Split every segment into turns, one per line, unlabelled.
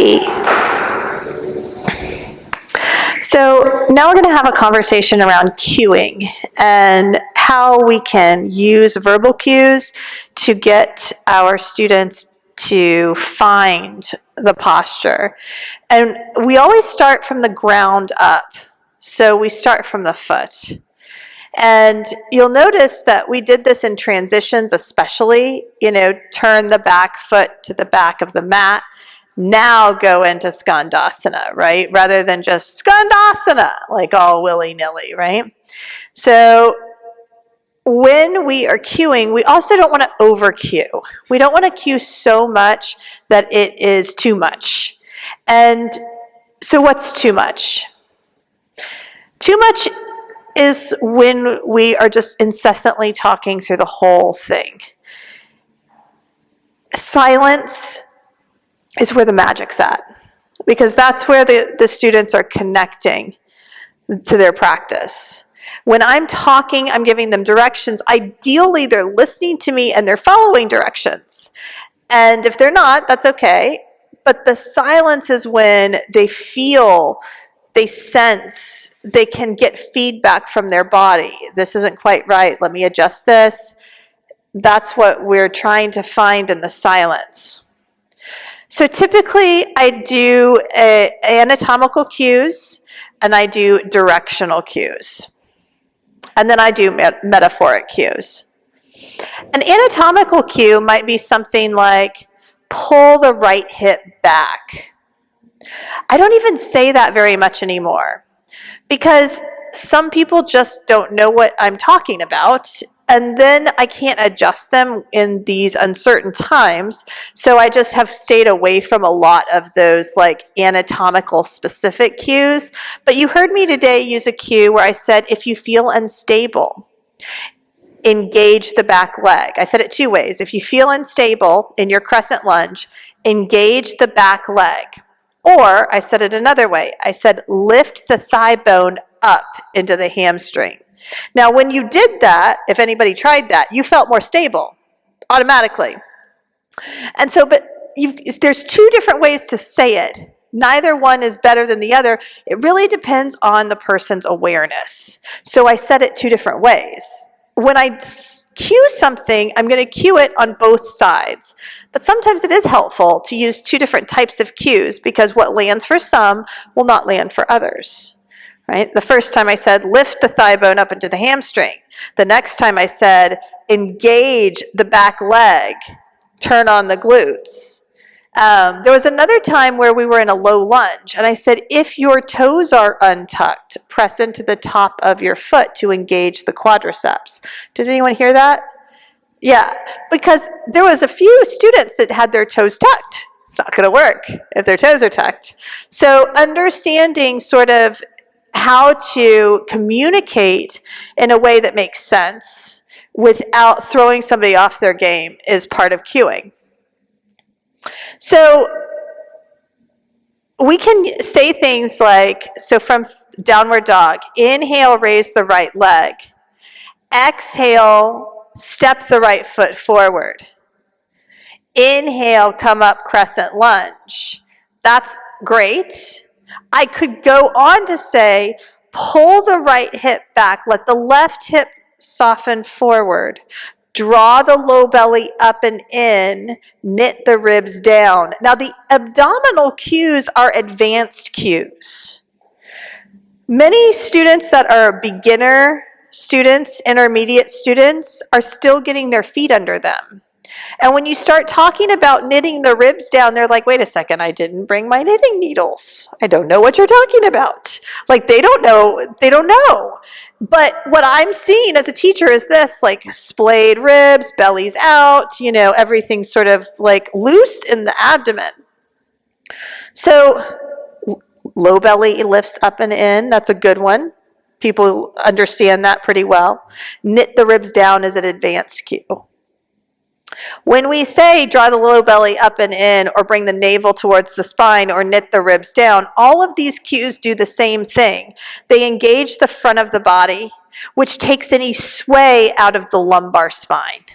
Alrighty. So now we're going to have a conversation around cueing and how we can use verbal cues to get our students to find the posture. And we always start from the ground up. So we start from the foot. And you'll notice that we did this in transitions especially, turn the back foot to the back of the mat. Now go into Skandasana, right? Rather than just Skandasana, like all willy-nilly, right? So when we are cueing, we also don't want to over-cue. We don't want to cue so much that it is too much. And so what's too much? Too much is when we are just incessantly talking through the whole thing. Silence is where the magic's at, because that's where the students are connecting to their practice. When I'm talking, I'm giving them directions. Ideally, they're listening to me and they're following directions. And if they're not, that's okay. But the silence is when they feel, they sense, they can get feedback from their body. This isn't quite right. Let me adjust this. That's what we're trying to find in the silence. So typically, I do anatomical cues, and I do directional cues. And then I do metaphoric cues. An anatomical cue might be something like, pull the right hip back. I don't even say that very much anymore, because some people just don't know what I'm talking about, and then I can't adjust them in these uncertain times, so I just have stayed away from a lot of those like anatomical specific cues. But you heard me today use a cue where I said, if you feel unstable, engage the back leg. I said it two ways. If you feel unstable in your crescent lunge, engage the back leg. Or I said it another way. I said, lift the thigh bone up into the hamstring. Now, when you did that, if anybody tried that, you felt more stable automatically. And so, but there's two different ways to say it. Neither one is better than the other. It really depends on the person's awareness. So I said it two different ways. When I cue something, I'm going to cue it on both sides. But sometimes it is helpful to use two different types of cues, because what lands for some will not land for others. Right? The first time I said, lift the thigh bone up into the hamstring. The next time I said, engage the back leg, turn on the glutes. There was another time where we were in a low lunge, and I said, if your toes are untucked, press into the top of your foot to engage the quadriceps. Did anyone hear that? Yeah, because there was a few students that had their toes tucked. It's not going to work if their toes are tucked. So understanding sort of how to communicate in a way that makes sense without throwing somebody off their game is part of cueing. So we can say things like, so from downward dog, inhale, raise the right leg. Exhale, step the right foot forward. Inhale, come up, crescent lunge. That's great. I could go on to say, pull the right hip back, let the left hip soften forward. Draw the low belly up and in, knit the ribs down. Now the abdominal cues are advanced cues. Many students that are beginner students, intermediate students, are still getting their feet under them. And when you start talking about knitting the ribs down, they're like, wait a second, I didn't bring my knitting needles. I don't know what you're talking about. Like, they don't know. But what I'm seeing as a teacher is this, like splayed ribs, bellies out, everything sort of like loose in the abdomen. So low belly lifts up and in, that's a good one. People understand that pretty well. Knit the ribs down is an advanced cue. When we say draw the low belly up and in, or bring the navel towards the spine, or knit the ribs down, all of these cues do the same thing. They engage the front of the body, which takes any sway out of the lumbar spine.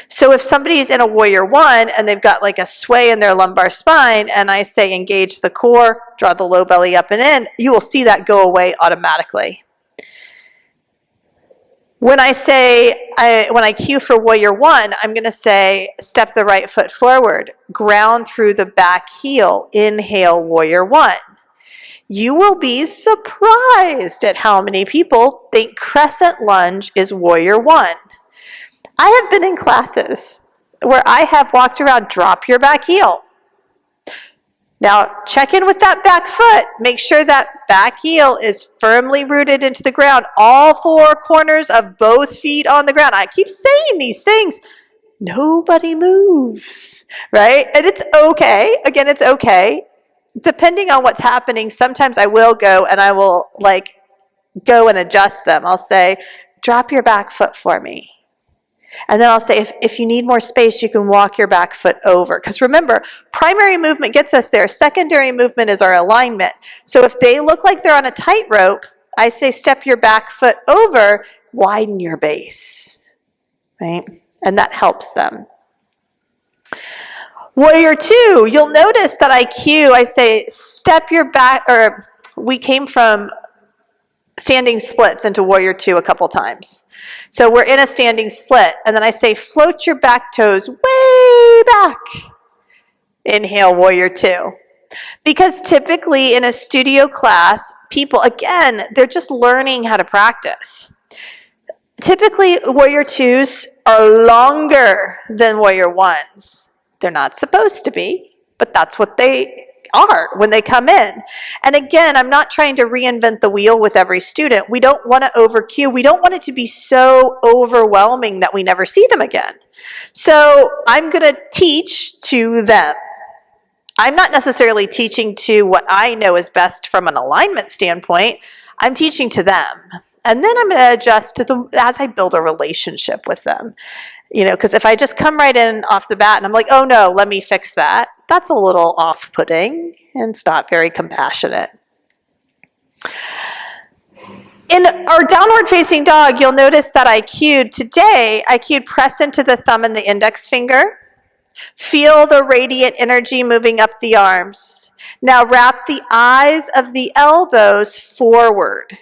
So if somebody's in a warrior one and they've got like a sway in their lumbar spine and I say engage the core, draw the low belly up and in, you will see that go away automatically. When I say, when I cue for warrior one, I'm going to say step the right foot forward, ground through the back heel, inhale warrior one. You will be surprised at how many people think crescent lunge is warrior one. I have been in classes where I have walked around, drop your back heel. Now, check in with that back foot. Make sure that back heel is firmly rooted into the ground. All four corners of both feet on the ground. I keep saying these things. Nobody moves, right? And it's okay. Again, it's okay. Depending on what's happening, sometimes I will go and I will go and adjust them. I'll say, drop your back foot for me. And then I'll say, if you need more space, you can walk your back foot over. Because remember, primary movement gets us there. Secondary movement is our alignment. So if they look like they're on a tightrope, I say step your back foot over, widen your base, right? And that helps them. Warrior two, you'll notice that I say step your back, or we came from standing splits into warrior two a couple times. So we're in a standing split, and then I say float your back toes way back. Inhale, warrior two. Because typically in a studio class, people, again, they're just learning how to practice. Typically, warrior twos are longer than warrior ones. They're not supposed to be, but that's what they are when they come in. And again, I'm not trying to reinvent the wheel with every student. We don't want to over cue. We don't want it to be so overwhelming that we never see them again. So I'm going to teach to them. I'm not necessarily teaching to what I know is best from an alignment standpoint. I'm teaching to them. And then I'm going to adjust to them as I build a relationship with them. You know, because if I just come right in off the bat and I'm like, oh no, let me fix that, that's a little off-putting and it's not very compassionate. In our downward facing dog, you'll notice that I cued press into the thumb and the index finger. Feel the radiant energy moving up the arms. Now wrap the eyes of the elbows forward.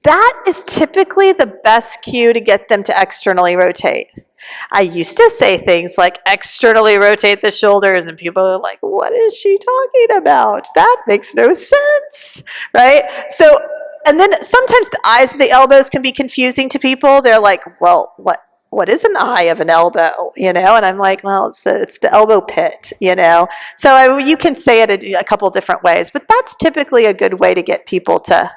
That is typically the best cue to get them to externally rotate. I used to say things like externally rotate the shoulders, and people are like, what is she talking about? That makes no sense, right? So, and then sometimes the eyes and the elbows can be confusing to people. They're like, well, what is an eye of an elbow, you know? And I'm like, well, it's the elbow pit, you know? So you can say it a couple different ways, but that's typically a good way to get people to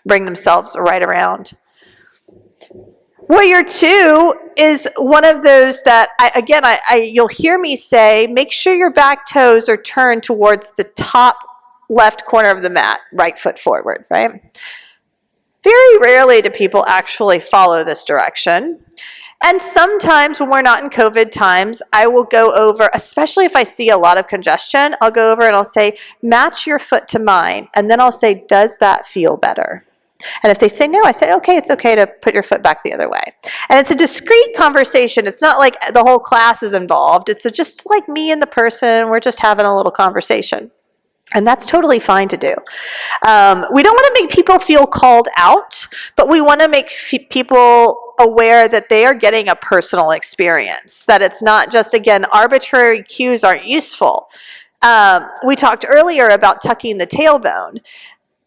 bring themselves right around. Warrior two is one of those that, you'll hear me say, make sure your back toes are turned towards the top left corner of the mat, right foot forward, right? Very rarely do people actually follow this direction. And sometimes when we're not in COVID times, I will go over, especially if I see a lot of congestion, I'll go over and I'll say, match your foot to mine. And then I'll say, does that feel better? And if they say no, I say, okay, it's okay to put your foot back the other way. And it's a discrete conversation. It's not like the whole class is involved. It's just like me and the person. We're just having a little conversation. And that's totally fine to do. We don't want to make people feel called out, but we want to make people aware that they are getting a personal experience, that it's not just, again, arbitrary cues aren't useful. We talked earlier about tucking the tailbone.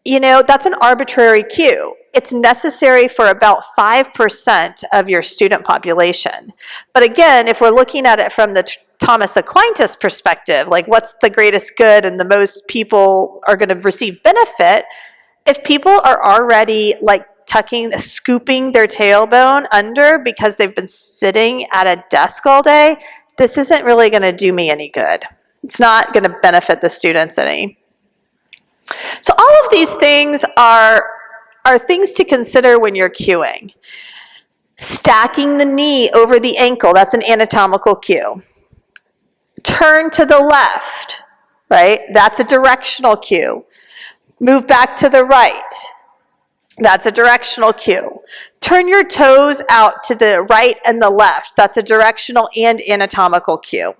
You know, that's an arbitrary cue. It's necessary for about 5% of your student population. But again, if we're looking at it from the Thomas Aquinas perspective, like what's the greatest good and the most people are going to receive benefit, if people are already like scooping their tailbone under because they've been sitting at a desk all day, this isn't really going to do me any good. It's not going to benefit the students any. So all of these things are things to consider when you're cueing. Stacking the knee over the ankle, that's an anatomical cue. Turn to the left, right? That's a directional cue. Move back to the right. That's a directional cue. Turn your toes out to the right and the left. That's a directional and anatomical cue.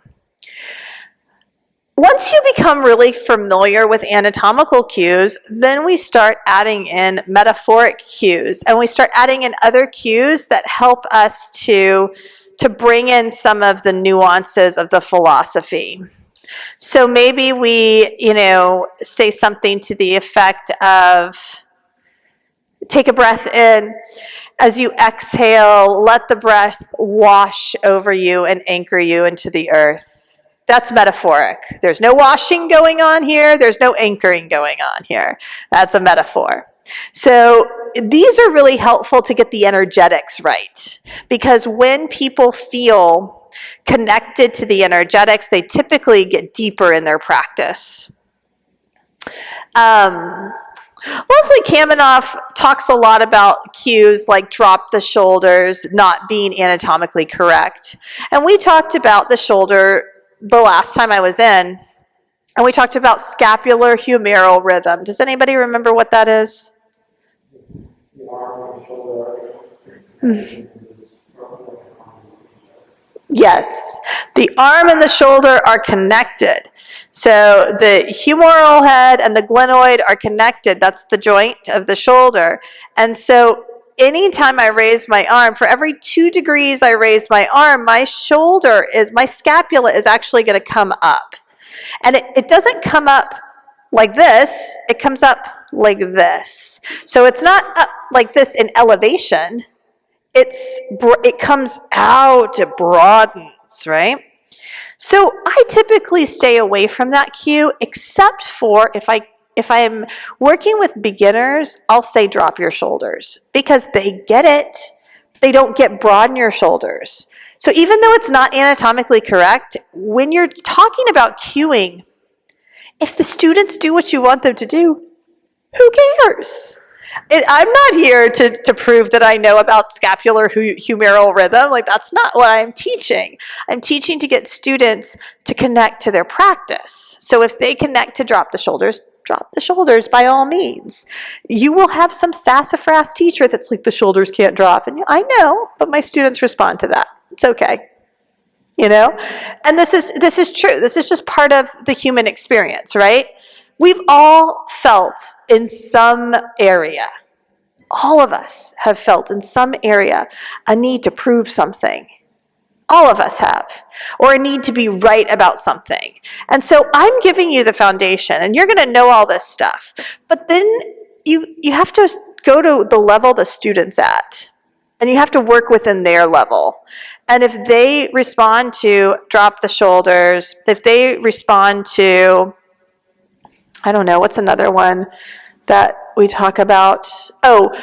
Once you become really familiar with anatomical cues, then we start adding in metaphoric cues, and we start adding in other cues that help us to bring in some of the nuances of the philosophy. So maybe we, say something to the effect of, take a breath in. As you exhale, let the breath wash over you and anchor you into the earth. That's metaphoric. There's no washing going on here. There's no anchoring going on here. That's a metaphor. So these are really helpful to get the energetics right, because when people feel connected to the energetics, they typically get deeper in their practice. Leslie Kaminoff talks a lot about cues like drop the shoulders not being anatomically correct. And we talked about the shoulder the last time I was in, and we talked about scapular humeral rhythm. Does anybody remember what that is? Yes, the arm and the shoulder are connected. So the humeral head and the glenoid are connected. That's the joint of the shoulder. And so anytime I raise my arm, for every 2 degrees I raise my arm, my scapula is actually going to come up. And it doesn't come up like this, it comes up like this. So it's not up like this in elevation. It comes out, it broadens, right? So I typically stay away from that cue, except for if I'm working with beginners, I'll say drop your shoulders, because they get it. They don't get broaden your shoulders. So even though it's not anatomically correct, when you're talking about cueing, if the students do what you want them to do, who cares? I'm not here to prove that I know about scapular humeral rhythm. Like, that's not what I'm teaching. I'm teaching to get students to connect to their practice. So if they connect to drop the shoulders by all means. You will have some sassafras teacher that's like, the shoulders can't drop. And I know, but my students respond to that. It's okay. And this is true. This is just part of the human experience, right? We've all felt in some area, all of us have felt in some area a need to prove something. All of us have, or a need to be right about something. And so I'm giving you the foundation, and you're going to know all this stuff. But then you have to go to the level the student's at, and you have to work within their level. And if they respond to drop the shoulders, if they respond to, I don't know, what's another one that we talk about? Oh,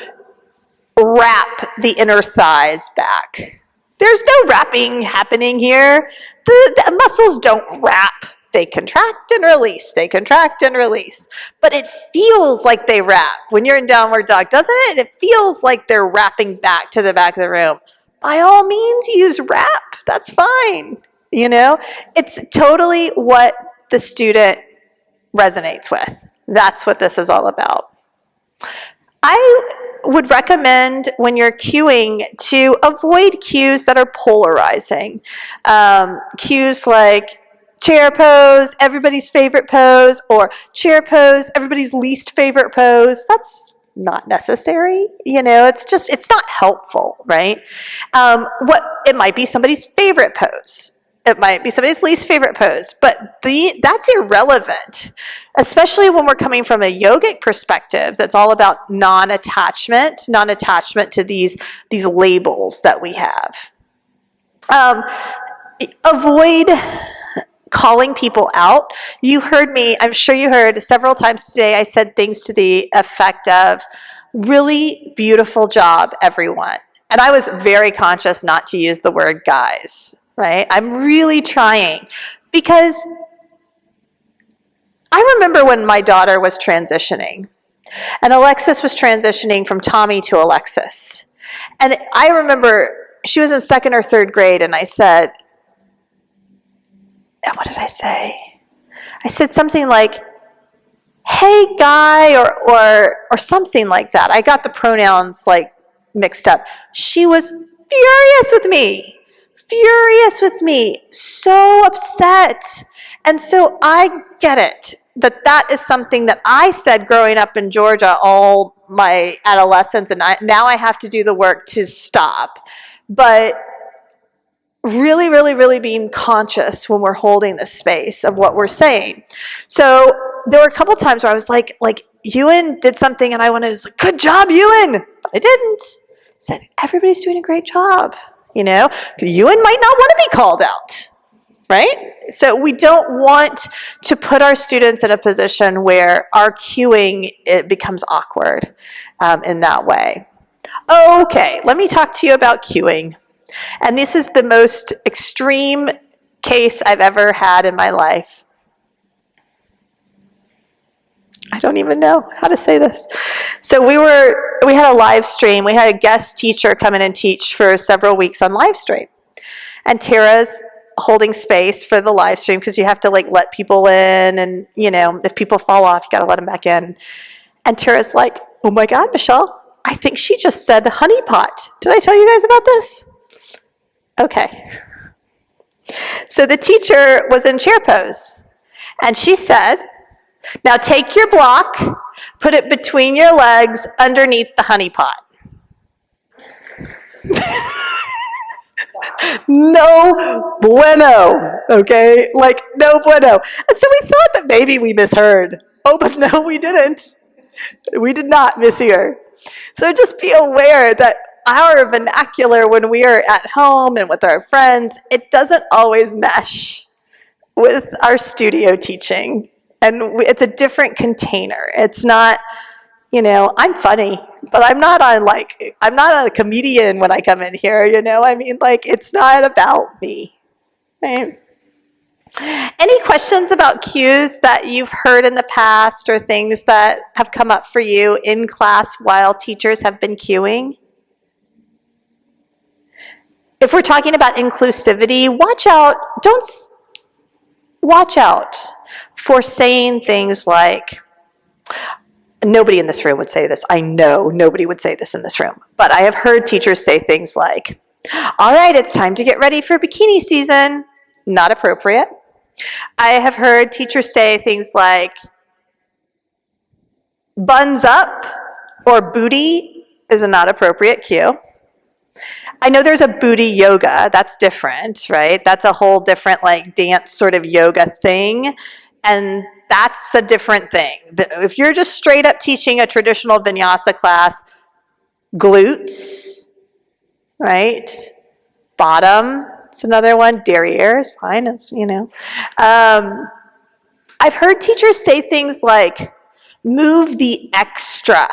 wrap the inner thighs back. There's no wrapping happening here. The muscles don't wrap. They contract and release. They contract and release. But it feels like they wrap when you're in downward dog, doesn't it? It feels like they're wrapping back to the back of the room. By all means, use wrap. That's fine. It's totally what the student resonates with. That's what this is all about. I would recommend when you're cueing to avoid cues that are polarizing. Cues like chair pose, everybody's favorite pose, or chair pose, everybody's least favorite pose. That's not necessary. It's not helpful, right? It might be somebody's favorite pose. It might be somebody's least favorite pose, but that's irrelevant, especially when we're coming from a yogic perspective that's all about non-attachment to these labels that we have. Avoid calling people out. You heard me, I'm sure you heard several times today, I said things to the effect of, really beautiful job, everyone. And I was very conscious not to use the word guys. Right? I'm really trying, because I remember when my daughter was transitioning, and Alexis was transitioning from Tommy to Alexis. And I remember she was in 2nd or 3rd grade, and I said, what did I say? I said something like, hey guy, or something like that. I got the pronouns like mixed up. She was furious with me, so upset. And so I get it, that is something that I said growing up in Georgia all my adolescence, and now I have to do the work to stop. But really, really, really being conscious when we're holding the space of what we're saying. So there were a couple times where I was like Ewan did something and I wanted to say, good job, Ewan. But I didn't. I said, everybody's doing a great job. Ewan might not want to be called out, right? So we don't want to put our students in a position where our cueing, it becomes awkward in that way. Okay, let me talk to you about cueing. And this is the most extreme case I've ever had in my life. I don't even know how to say this. So we had a live stream. We had a guest teacher come in and teach for several weeks on live stream. And Tara's holding space for the live stream because you have to let people in, and if people fall off, you got to let them back in. And Tara's like, oh my God, Michelle, I think she just said honeypot. Did I tell you guys about this? Okay. So the teacher was in chair pose, and she said, now take your block, put it between your legs underneath the honeypot. No bueno, okay? No bueno. And so we thought that maybe we misheard. Oh, but no, we didn't. We did not mishear. So just be aware that our vernacular when we are at home and with our friends, it doesn't always mesh with our studio teaching. And it's a different container. It's not, I'm funny, but I'm not a comedian when I come in here, it's not about me, right? Any questions about cues that you've heard in the past or things that have come up for you in class while teachers have been cueing? If we're talking about inclusivity, watch out for saying things like, nobody in this room would say this. I know nobody would say this in this room, but I have heard teachers say things like, all right, it's time to get ready for bikini season. Not appropriate. I have heard teachers say things like, buns up or booty is a not appropriate cue. I know there's a booty yoga. That's different, right? That's a whole different dance sort of yoga thing. And that's a different thing. If you're just straight up teaching a traditional vinyasa class, glutes, right? Bottom, it's another one. Derriere is fine, I've heard teachers say things like, move the extra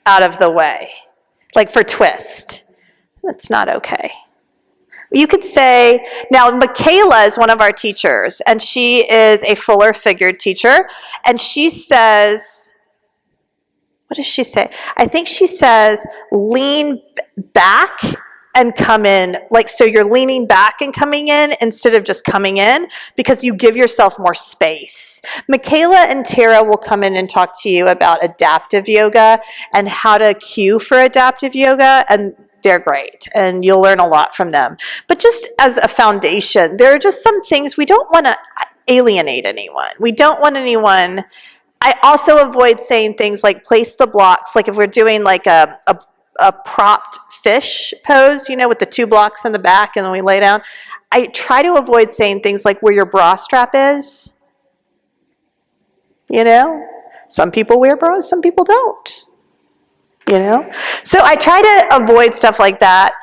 out of the way, for twist. That's not okay. You could say, now Michaela is one of our teachers, and she is a fuller figured teacher, and she says, what does she say? I think she says, lean back and come in, so you're leaning back and coming in instead of just coming in, because you give yourself more space. Michaela and Tara will come in and talk to you about adaptive yoga and how to cue for adaptive yoga, and they're great, and you'll learn a lot from them. But just as a foundation, there are just some things we don't want to alienate anyone. We don't want anyone. I also avoid saying things like place the blocks, if we're doing a propped fish pose, with the two blocks in the back and then we lay down. I try to avoid saying things like where your bra strap is. Some people wear bras, some people don't. So I try to avoid stuff like that.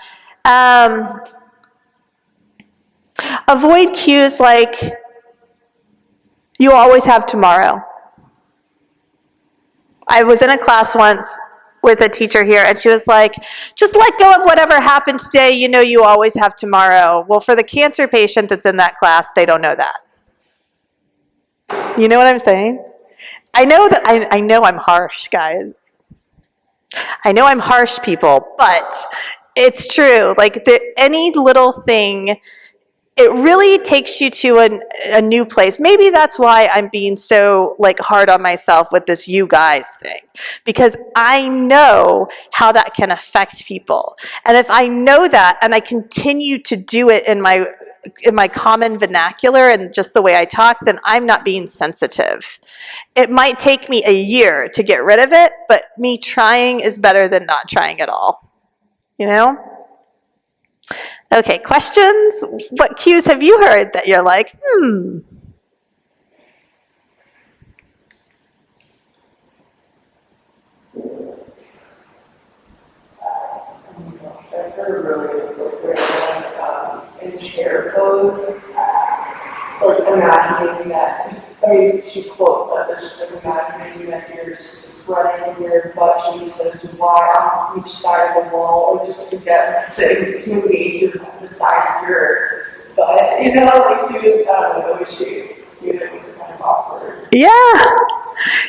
Avoid cues like, you always have tomorrow. I was in a class once with a teacher here, and she was like, just let go of whatever happened today, you always have tomorrow. Well, for the cancer patient that's in that class, they don't know that. You know what I'm saying? I know I'm harsh, guys. I know I'm harsh, people, but it's true. Any little thing it really takes you to a new place. Maybe that's why I'm being so like hard on myself with this you guys thing, because I know how that can affect people. And if I know that and I continue to do it in my common vernacular and just the way I talk, then I'm not being sensitive. It might take me a year to get rid of it, but me trying is better than not trying at all. You know? Okay, questions? What cues have you heard that you're like,
I've heard really appropriate in chair pose, like imagining that, I mean, she quotes that, but just like imagining that you're spreading your butt cheeks as wide on each side of the wall, or just to get to engage with the side of your butt, you know, like she was, I don't know, the way she viewed it was kind of awkward.
yeah,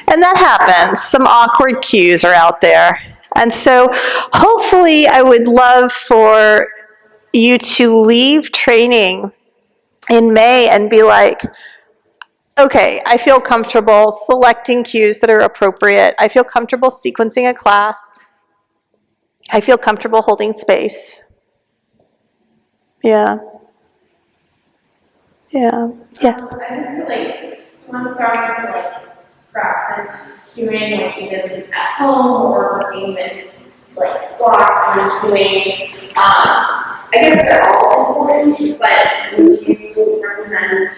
and that happens. Some awkward cues are out there. And so hopefully I would love for you to leave training in May and be like, okay, I feel comfortable selecting cues that are appropriate. I feel comfortable sequencing a class. I feel comfortable holding space. Yeah. Yeah. Yes.
I think so, like, someone starting to like practice cueing, like either at home or working with like blocks and cueing. I guess they're all important, but would you recommend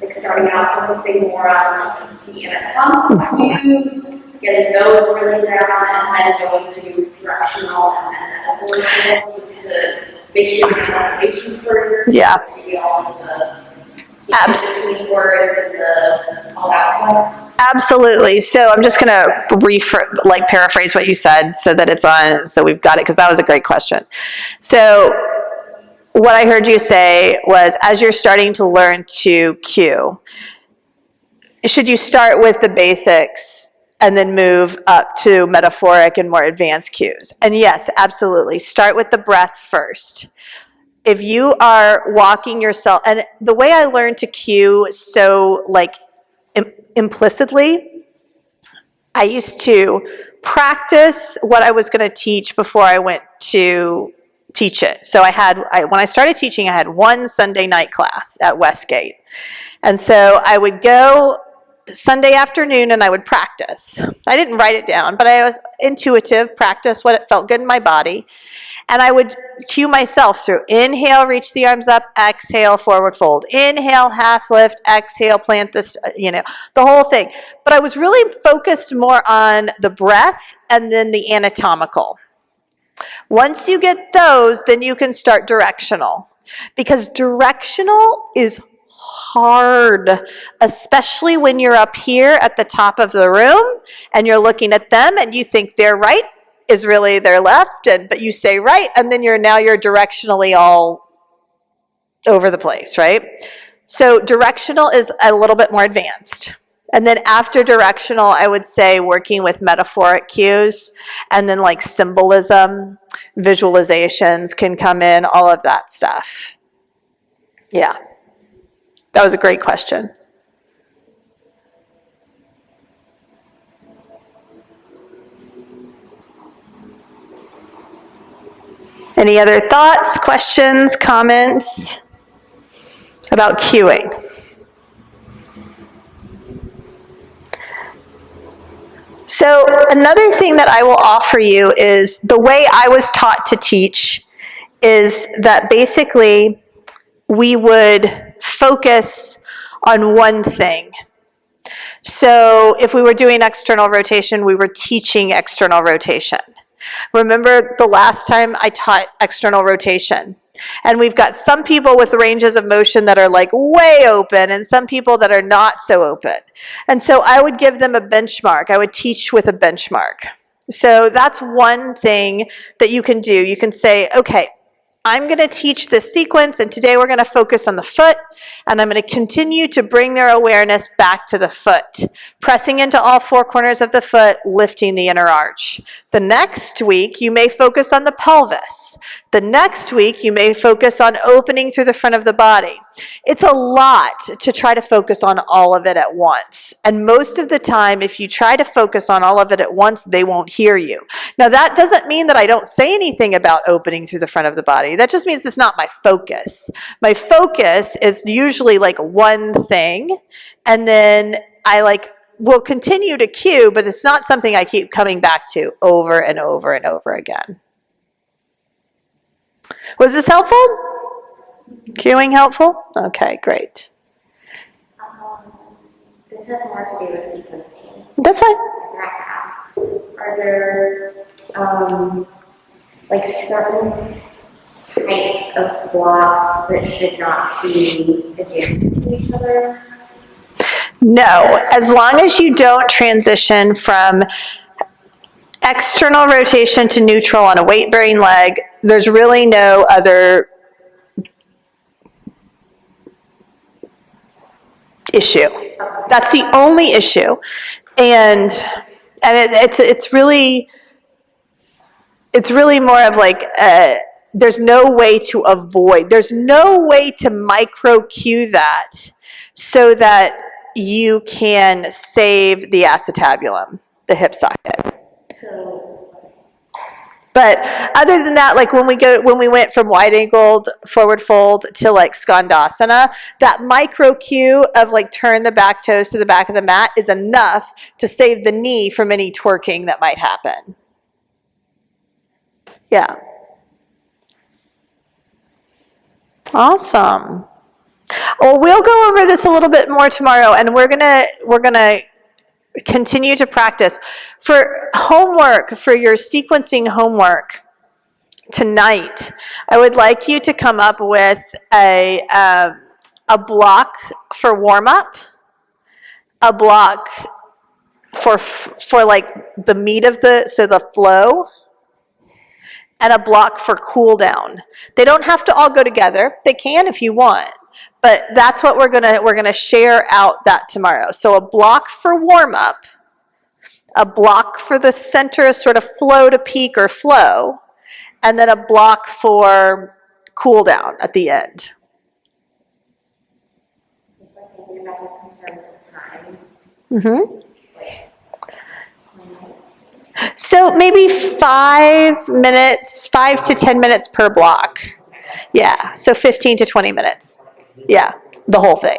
like starting out focusing more on like the anatomical cues, getting those really down, and then going to directional and then metaphorical, just to make sure you have motivation first?
Yeah.
Maybe all of the words and all that stuff.
Absolutely. So I'm just going to paraphrase what you said so that it's on, so we've got it, because that was a great question. So what I heard you say was, as you're starting to learn to cue, should you start with the basics and then move up to metaphoric and more advanced cues? And yes, absolutely. Start with the breath first. If you are walking yourself, and the way I learned to cue so like implicitly, I used to practice what I was going to teach before I went to teach it. So when I started teaching, I had one Sunday night class at Westgate. And so I would go Sunday afternoon and I would practice. I didn't write it down, but I was intuitive, practice what it felt good in my body. And I would cue myself through inhale, reach the arms up, exhale, forward fold. Inhale, half lift, exhale, plant this, the whole thing. But I was really focused more on the breath and then the anatomical. Once you get those, then you can start directional. Because directional is hard, especially when you're up here at the top of the room and you're looking at them and you think they're right is really their left, but you say right, and then you're directionally all over the place, right? So directional is a little bit more advanced. And then after directional, I would say working with metaphoric cues, and then like symbolism, visualizations can come in, all of that stuff. Yeah. That was a great question. Any other thoughts, questions, comments about cueing? So another thing that I will offer you is the way I was taught to teach is that basically we would focus on one thing. So if we were doing external rotation, we were teaching external rotation. Remember the last time I taught external rotation? And we've got some people with ranges of motion that are like way open and some people that are not so open. And so I would give them a benchmark. I would teach with a benchmark. So that's one thing that you can do. You can say, okay, I'm going to teach this sequence, and today we're going to focus on the foot, and I'm going to continue to bring their awareness back to the foot, pressing into all four corners of the foot, lifting the inner arch. The next week, you may focus on the pelvis. The next week, you may focus on opening through the front of the body. It's a lot to try to focus on all of it at once. And most of the time, if you try to focus on all of it at once, they won't hear you. Now, that doesn't mean that I don't say anything about opening through the front of the body. That just means it's not my focus. My focus is usually like one thing, and then I will continue to cue, but it's not something I keep coming back to over and over and over again. Was this helpful? Cueing helpful? Okay, great.
This has more to do with sequencing.
That's fine.
I forgot to ask. Are there certain types of blocks that should not be adjacent to each other?
No, as long as you don't transition from external rotation to neutral on a weight-bearing leg, there's really no other issue. That's the only issue. And it's really more of like, there's no way to avoid, there's no way to micro cue that so that you can save the acetabulum, the hip socket. But other than that, like when we went from wide angled forward fold to like skandasana, that micro cue of like turn the back toes to the back of the mat is enough to save the knee from any twerking that might happen. Yeah. Awesome. Well, we'll go over this a little bit more tomorrow, and we're gonna continue to practice. For homework, for your sequencing homework tonight, I would like you to come up with a block for warm-up, a block for like the meat of the flow, and a block for cool down. They don't have to all go together. They can if you want. But that's what we're gonna share out that tomorrow. So a block for warm up, a block for the center sort of flow to peak or flow, and then a block for cool down at the end.
If I think about this in terms of time,
Mm-hmm. So maybe 5 minutes, 5 to 10 minutes per block. Yeah, so 15 to 20 minutes. Yeah, the whole thing.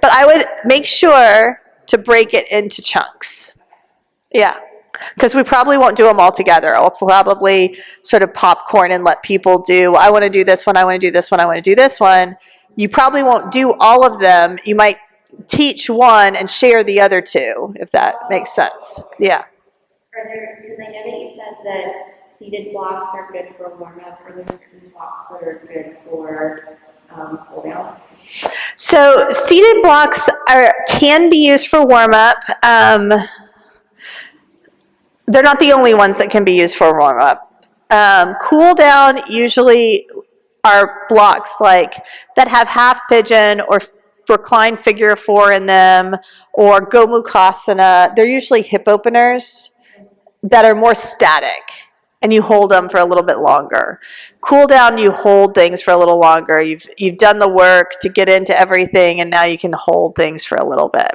But I would make sure to break it into chunks. Yeah, because we probably won't do them all together. I'll probably sort of popcorn and let people do, I want to do this one, I want to do this one, I want to do this one. You probably won't do all of them. You might teach one and share the other two, if that makes sense. Yeah.
are there, because I know that you said that seated blocks are good for warm-up, are there certain blocks that are good for cool down?
So seated blocks can be used for warm-up. They're not the only ones that can be used for warm-up. Cool down usually are blocks like that have half pigeon or reclined figure four in them, or Gomukhasana. They're usually hip openers that are more static, and you hold them for a little bit longer. Cool down, you hold things for a little longer. You've done the work to get into everything, and now you can hold things for a little bit.